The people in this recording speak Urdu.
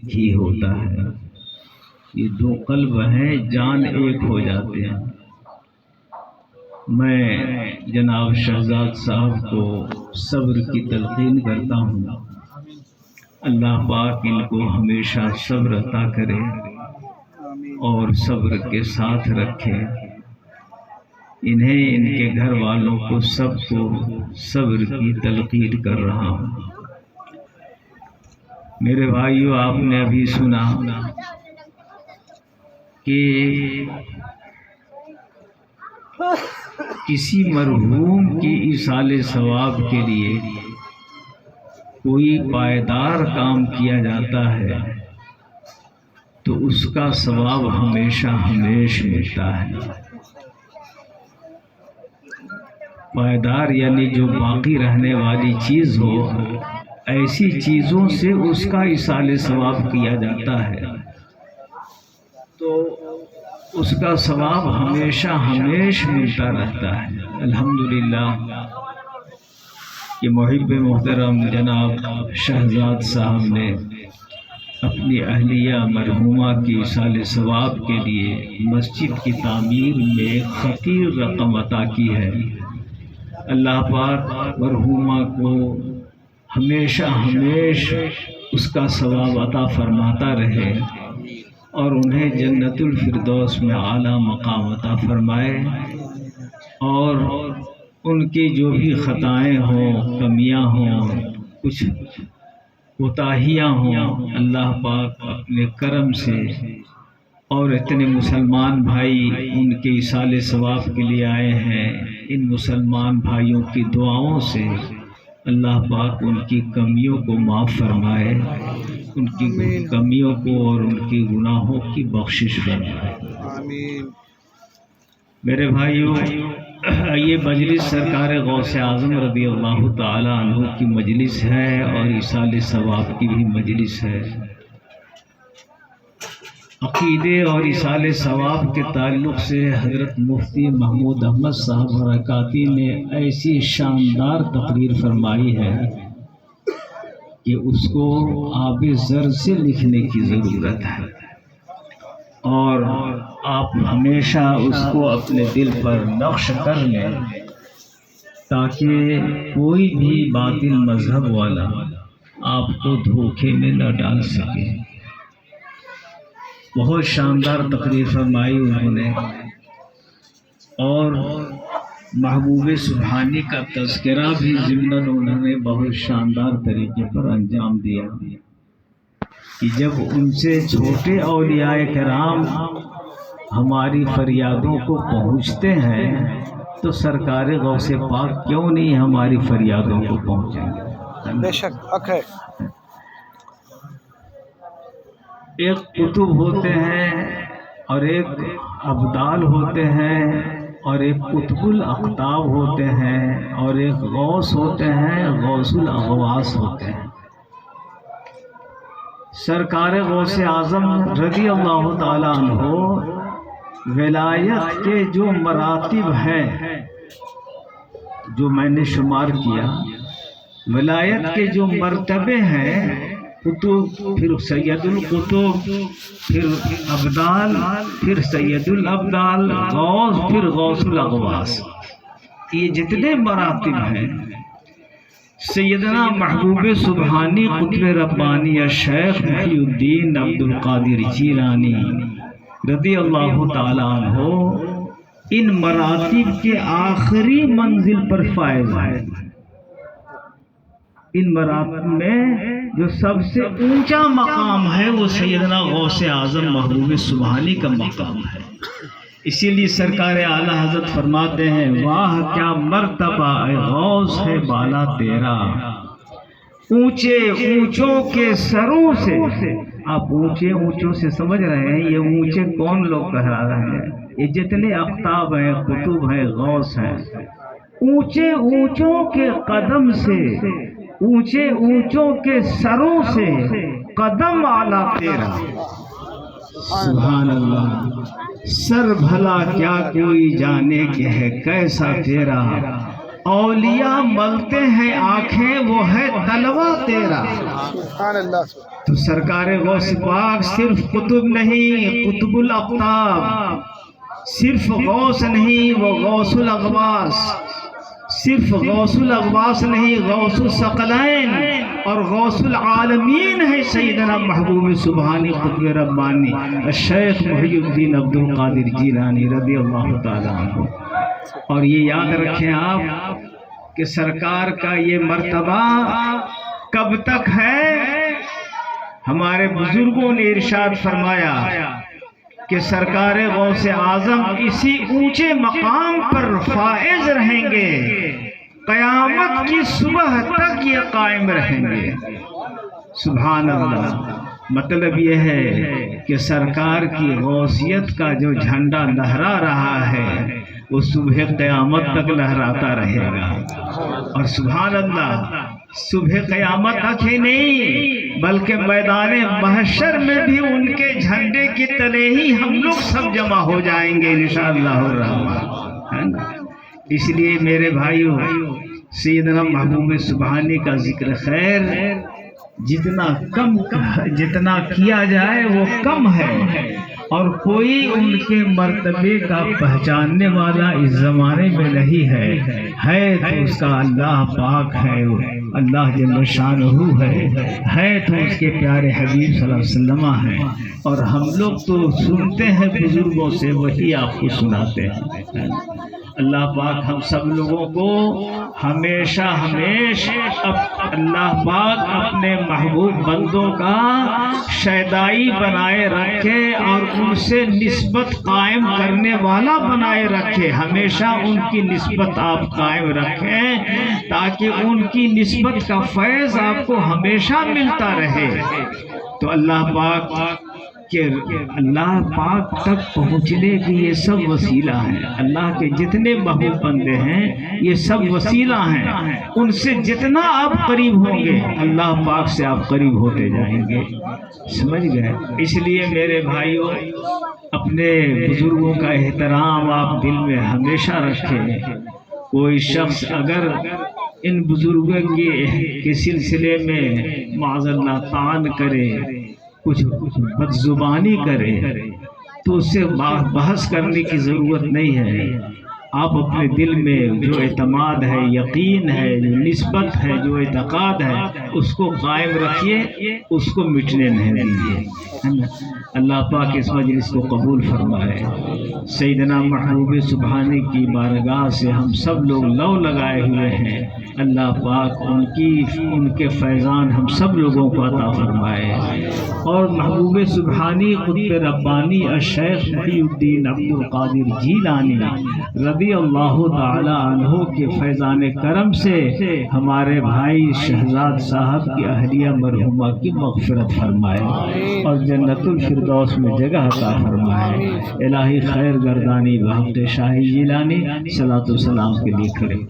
ہی ہوتا ہے۔ یہ دو قلب ہیں، جان ایک ہو جاتے ہیں۔ میں جناب شہزاد صاحب کو صبر کی تلقین کرتا ہوں، اللہ پاک ان کو ہمیشہ صبر عطا کرے اور صبر کے ساتھ رکھے۔ انہیں، ان کے گھر والوں کو، سب کو صبر کی تلقین کر رہا ہوں۔ میرے بھائیو، آپ نے ابھی سنا کہ کسی مرحوم کی ایصال ثواب کے لیے کوئی پائیدار کام کیا جاتا ہے تو اس کا ثواب ہمیشہ ہمیشہ ملتا ہے۔ پائیدار یعنی جو باقی رہنے والی چیز ہو، ایسی چیزوں سے اس کا ایصال ثواب کیا جاتا ہے تو اس کا ثواب ہمیشہ ہمیشہ ملتا رہتا ہے۔ الحمدللہ کہ محب محترم جناب شہزاد صاحب نے اپنی اہلیہ مرحومہ کی ایصال ثواب کے لیے مسجد کی تعمیر میں خطیر رقم عطا کی ہے۔ اللہ پاک مرحومہ کو ہمیشہ ہمیشہ اس کا ثواب عطا فرماتا رہے اور انہیں جنت الفردوس میں اعلیٰ مقام عطا فرمائے، اور ان کی جو بھی خطائیں ہوں، کمیاں ہوں، کچھ کوتاہیاں ہوں، اللہ پاک اپنے کرم سے، اور اتنے مسلمان بھائی ان کے ایصال ثواب کے لیے آئے ہیں، ان مسلمان بھائیوں کی دعاؤں سے اللہ پاک ان کی کمیوں کو معاف فرمائے، ان کی کمیوں کو اور ان کی گناہوں کی بخشش فرمائے۔ آمین۔ میرے بھائیوں، یہ مجلس سرکار غوث اعظم رضی اللہ تعالی عنہ کی مجلس ہے اور ایصال ثواب کی بھی مجلس ہے۔ عقیدے اور ایصال ثواب کے تعلق سے حضرت مفتی محمود احمد صاحب برکاتی نے ایسی شاندار تقریر فرمائی ہے کہ اس کو آب زر سے لکھنے کی ضرورت ہے، اور آپ ہمیشہ اس کو اپنے دل پر نقش کر لیں تاکہ کوئی بھی باطل مذہب والا آپ کو دھوکے میں نہ ڈال سکے۔ بہت شاندار تقریر فرمائی انہوں نے، اور محبوب سبحانی کا تذکرہ بھی ضمناً انہوں نے بہت شاندار طریقے پر انجام دیا کہ جب ان سے چھوٹے اولیاء کرام ہماری فریادوں کو پہنچتے ہیں تو سرکار غوث پاک کیوں نہیں ہماری فریادوں کو پہنچیں گے؟ بے شک حق ہے۔ ایک قطب ہوتے ہیں اور ایک ابدال ہوتے ہیں اور ایک قطب الاقطاب ہوتے ہیں اور ایک غوث ہوتے ہیں، غوث الاغواث ہوتے ہیں۔ سرکار غوث اعظم رضی اللہ تعالی عنہ ولایت کے جو مراتب ہیں، جو میں نے شمار کیا، ولایت کے جو مرتبے ہیں، قطب، پھر سید القطب، پھر ابدال، پھر سید الابدال، غوث، پھر غوث الاغواث، یہ جتنے مراتب ہیں، سیدنا محبوب سبحانی قطب ربانی شیخ محی الدین عبد القادر جیلانی رضی اللہ تعالی عنہ ان مراتب کے آخری منزل پر فائز ہیں۔ ان مراتب میں جو سب سے اونچا مقام ہے وہ سیدنا غوث اعظم محبوب سبحانی کا مقام ہے۔ اسی لیے سرکار اعلیٰ حضرت فرماتے ہیں، واہ کیا مرتبہ اے غوث ہے بالا تیرا، اونچے اونچوں کے سروں سے۔ آپ اونچے اونچوں سے سمجھ رہے ہیں، یہ اونچے کون لوگ کہہ رہے ہیں؟ یہ جتنے اقطاب ہیں، قطب ہیں، غوث ہیں، اونچے اونچوں کے قدم سے، اونچے اونچوں کے سروں سے قدم اعلیٰ تیرا۔ سبحان اللہ۔ سر بھلا کیا کوئی جانے کہ ہے کیسا تیرا، اولیاء ملتے ہیں آنکھیں وہ ہے تلوا تیرا. سبحان اللہ. تو سرکار غوث پاک صرف قطب نہیں، قطب الاقطاب، صرف غوث نہیں، وہ غوث الاغواث، صرف غوث الاغواث نہیں، غوث الثقلین اور غوث العالمین ہے سیدنا محبوب سبحانی قطب ربانی الشیخ محی الدین عبد القادر جیلانی رضی اللہ تعالیٰ عنہ. اور یہ یاد رکھیں آپ کہ سرکار کا یہ مرتبہ کب تک ہے؟ ہمارے بزرگوں نے ارشاد فرمایا کہ سرکار غوث اعظم اسی اونچے مقام پر فائز رہیں گے، قیامت کی صبح تک یہ قائم رہیں گے. سبحان اللہ. مطلب یہ ہے کہ سرکار کی غوثیت کا جو جھنڈا لہرا رہا ہے وہ صبح قیامت تک لہراتا رہے گا. اور سبحان اللہ، صبح قیامت تک ہی نہیں بلکہ میدان محشر میں بھی ان کے جھنڈے کے تلے ہی ہم لوگ سب جمع ہو جائیں گے انشاءاللہ الرحمن. اس لیے میرے بھائیوں، سیدنا محبوب سبحانی کا ذکر خیر جتنا کیا جائے وہ کم ہے، اور کوئی ان کے مرتبے کا پہچاننے والا اس زمانے میں نہیں ہے تو اس کا اللہ پاک ہے، اللہ جل شانہ ہے تو اس کے پیارے حبیب صلی اللہ علیہ وسلم ہے. اور ہم لوگ تو سنتے ہیں بزرگوں سے، وہی آپ کو سناتے ہیں. اللہ پاک ہم سب لوگوں کو ہمیشہ اللہ پاک اپنے محبوب بندوں کا شیدائی بنائے رکھے اور ان سے نسبت قائم کرنے والا بنائے رکھے. ہمیشہ ان کی نسبت آپ قائم رکھیں تاکہ ان کی نسبت کا فیض آپ کو ہمیشہ ملتا رہے. تو اللہ پاک تک پہنچنے کی یہ سب وسیلہ ہیں. اللہ کے جتنے محبوب بندے ہیں یہ سب وسیلہ ہیں. ان سے جتنا آپ قریب ہوں گے اللہ پاک سے آپ قریب ہوتے جائیں گے. سمجھ گئے؟ اس لیے میرے بھائیوں، اپنے بزرگوں کا احترام آپ دل میں ہمیشہ رکھیں. کوئی شخص اگر ان بزرگوں کے سلسلے میں معاذ اللہ طعن کرے، کچھ بد زبانی کرے، تو اس سے بحث کرنے کی ضرورت نہیں ہے. آپ اپنے دل میں جو اعتماد ہے، یقین ہے، جو نسبت ہے، جو اعتقاد ہے، اس کو قائم رکھیے، اس کو مٹنے نہیں دیجیے. اللہ پاک اس مجلس کو قبول فرمائے. سیدنا محبوب سبحانی کی بارگاہ سے ہم سب لوگ لو لگائے ہوئے ہیں. اللہ پاک ان کے فیضان ہم سب لوگوں کو عطا فرمائے. اور محبوب سبحانی قطب ربانی الشیخ محی الدین عبد القادر جیلانی رضی اللہ تعالی عنہ کے فیضان کرم سے ہمارے بھائی شہزاد صاحب کی اہلیہ مرحومہ کی مغفرت فرمائے اور جنت الفردوس میں جگہ عطا فرمائے. الہی خیر گردانی بحق شاہ جیلانی صلاۃ و سلام کے لیے کرے.